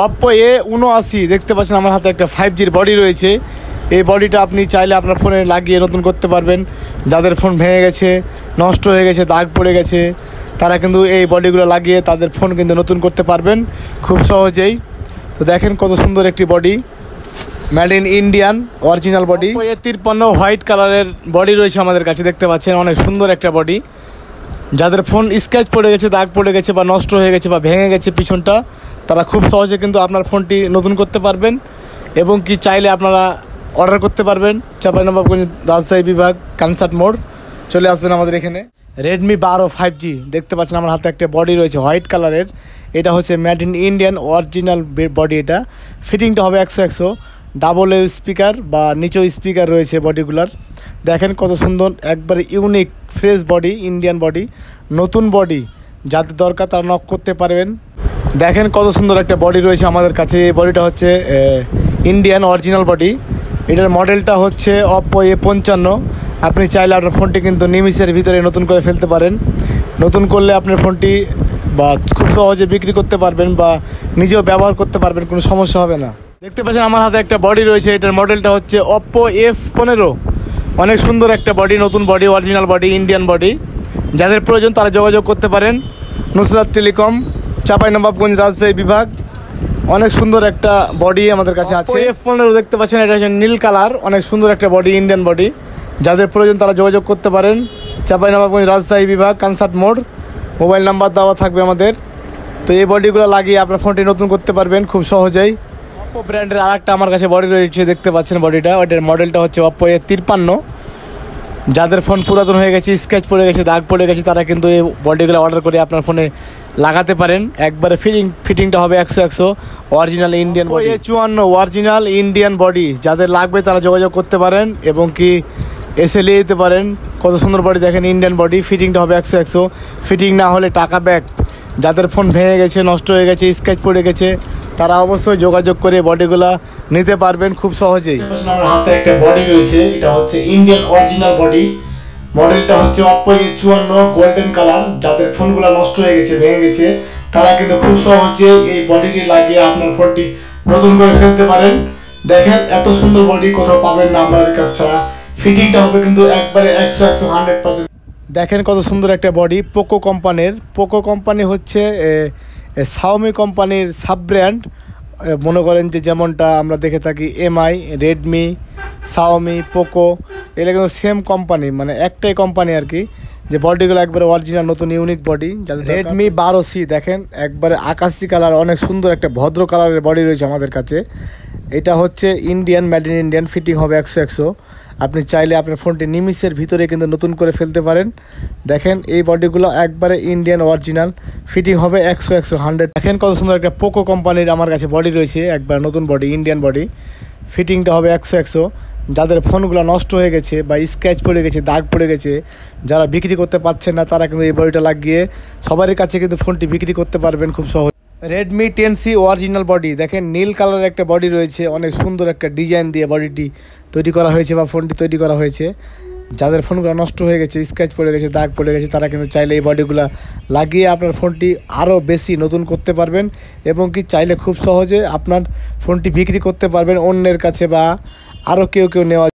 Oppo A79 দেখতে পাচ্ছেন আমার হাতে একটা 5G বডি রয়েছে। এই বডিটা আপনি চাইলে আপনার ফোনে লাগিয়ে নতুন করতে পারবেন। যাদের ফোন ভেঙে গেছে, নষ্ট হয়ে গেছে, দাগ পড়ে গেছে, তারা কিন্তু এই বডিগুলো লাগিয়ে তাদের ফোন কিন্তু নতুন করতে পারবেন খুব সহজেই। তো দেখেন কত সুন্দর একটি body, made in Indian original body. Oppo A53 white কালারের বডি রয়েছে আমাদের কাছে, দেখতে পাচ্ছেন অনেক সুন্দর একটা বডি। যাদের ফোন স্ক্র্যাচ পড়ে গেছে, দাগ পড়ে গেছে বা নষ্ট হয়ে গেছে বা ভেঙে গেছে পিছনটা, তারা খুব সহজে কিন্তু আপনার ফোনটি নতুন করতে পারবেন এবং কি চাইলে আপনারা অর্ডার করতে পারবেন। চাঁপাইনবাবগঞ্জ রাজশাহী বিভাগ, কনসার্ট মোড় চলে আসবেন আমাদের এখানে। Redmi 12 5G দেখতে পাচ্ছেন আমার হাতে একটা বডি রয়েছে হোয়াইট কালারের। এটা হচ্ছে made in Indian original body. এটা ফিটিংটা হবে 100 ডাবল স্পিকার বা নিচেও স্পিকার রয়েছে বডিগুলার। দেখেন কত সুন্দর, একবারে unique fresh body, Indian body, নতুন বডি। যাদের দরকার তারা নক করতে পারবেন। দেখেন কত সুন্দর একটা বডি রয়েছে আমাদের কাছে। এই বডিটা হচ্ছে ইন্ডিয়ান অরিজিনাল বডি। এটার মডেলটা হচ্ছে Oppo A55। আপনি চাইলে আপনার ফোনটি কিন্তু নিমিষের ভিতরে নতুন করে ফেলতে পারেন। নতুন করলে আপনার ফোনটি বা খুব সহজে বিক্রি করতে পারবেন বা নিজেও ব্যবহার করতে পারবেন, কোনো সমস্যা হবে না। দেখতে পাচ্ছেন আমার হাতে একটা বডি রয়েছে। এটার মডেলটা হচ্ছে Oppo F15। অনেক সুন্দর একটা বডি, নতুন body, original body, Indian body. যাদের প্রয়োজন তারা যোগাযোগ করতে পারেন। নুসরাত টেলিকম, চাঁপাইনবাবগঞ্জ রাজশাহী বিভাগ। অনেক সুন্দর একটা বডি আমাদের কাছে আছে। F15 দেখতে পাচ্ছেন, এটা হচ্ছে নীল কালার, অনেক সুন্দর একটা বডি, ইন্ডিয়ান বডি। যাদের প্রয়োজন তারা যোগাযোগ করতে পারেন। চাঁপাইনবাবগঞ্জ রাজশাহী বিভাগ, কনসার্ট মোড়। মোবাইল নাম্বার দেওয়া থাকবে আমাদের। তো এই বডিগুলো লাগিয়ে আপনার ফোনটি নতুন করতে পারবেন খুব সহজেই। Oppo ব্র্যান্ডের আরেকটা আমার কাছে বডি রয়েছে, দেখতে পাচ্ছেন বডিটা। ওটার মডেলটা হচ্ছে Oppo A53। যাদের ফোন পুরাতন হয়ে গেছে, স্ক্র্যাচ পড়ে গেছে, দাগ পড়ে গেছে, তারা কিন্তু এই বডিগুলো অর্ডার করে আপনার ফোনে লাগাতে পারেন। একবারে ফিটিংটা হবে 100 original Indian body. A54 original Indian body. যাদের লাগবে তারা যোগাযোগ করতে পারেন এবং কি এসে নিয়ে যেতে পারেন। কত সুন্দর বডি দেখেন, ইন্ডিয়ান বডি। ফিটিংটা হবে 100। ফিটিং না হলে টাকা ব্যাক। যাদের ফোন ভেঙে গেছে, নষ্ট হয়ে গেছে, স্ক্র্যাচ পড়ে গেছে, তারা অবশ্যই যোগাযোগ করে বডিগুলো নিতে পারবেন খুব সহজেই। আমার হাতে একটা বডি রয়েছে, এটা হচ্ছে ইন্ডিয়ান অরিজিনাল বডি। মডেলটা হচ্ছে Oppo A54 গোল্ডেন কালার। যাদের ফোনগুলো নষ্ট হয়ে গেছে, ভেঙে গেছে, তারা কিন্তু খুব সহজে এই বডিটি লাগিয়ে আপনার ফোনটি নতুন করে ফেলতে পারেন। দেখেন এত সুন্দর বডি কোথাও পাবেন না আমাদের কাছ ছাড়া। ফিটিংটা হবে কিন্তু একবারে 100% দেখেন কত সুন্দর একটা বডি। পোকো কোম্পানির। পোকো কোম্পানি হচ্ছে শাওমি কোম্পানির সাব ব্র্যান্ড। মনে করেন যে যেমনটা আমরা দেখে থাকি MI, রেডমি, শাওমি, পোকো, এগুলো কিন্তু সেম কোম্পানি, মানে একটাই কোম্পানি আর কি। যে বডিগুলো একবারে অরিজিনাল নতুন ইউনিক বডি। Redmi 12C দেখেন একবারে আকাশি কালার, অনেক সুন্দর একটা ভদ্র কালারের বডি রয়েছে আমাদের কাছে। এটা হচ্ছে Indian, made in Indian. Fitting হবে 100। আপনি চাইলে আপনার ফোনটি নিমিষের ভিতরে কিন্তু নতুন করে ফেলতে পারেন। দেখেন এই বডিগুলো একবারে ইন্ডিয়ান অরিজিনাল। ফিটিং হবে 100। দেখেন কত সুন্দর একটা পোকো কোম্পানির আমার কাছে বডি রয়েছে, একবার নতুন বডি, ইন্ডিয়ান বডি। ফিটিংটা হবে 100। যাদের ফোনগুলো নষ্ট হয়ে গেছে বা স্ক্র্যাচ পড়ে গেছে, দাগ পড়ে গেছে, যারা বিক্রি করতে পারছেন না, তারা কিন্তু এই বডিটা লাগিয়ে সবার কাছে কিন্তু ফোনটি বিক্রি করতে পারবেন খুব সহজ। Redmi 10C original body. দেখেন নীল কালারের একটা বডি রয়েছে, অনেক সুন্দর একটা ডিজাইন দিয়ে বডিটি তৈরি করা হয়েছে বা ফোনটি তৈরি করা হয়েছে। যাদের ফোনগুলো নষ্ট হয়ে গেছে, স্ক্র্যাচ পড়ে গেছে, দাগ পড়ে গেছে, তারা কিন্তু চাইলে এই বডিগুলো লাগিয়ে আপনার ফোনটি আরও বেশি নতুন করতে পারবেন এবং কি চাইলে খুব সহজে আপনার ফোনটি বিক্রি করতে পারবেন অন্যের কাছে বা আরও কেউ নেওয়া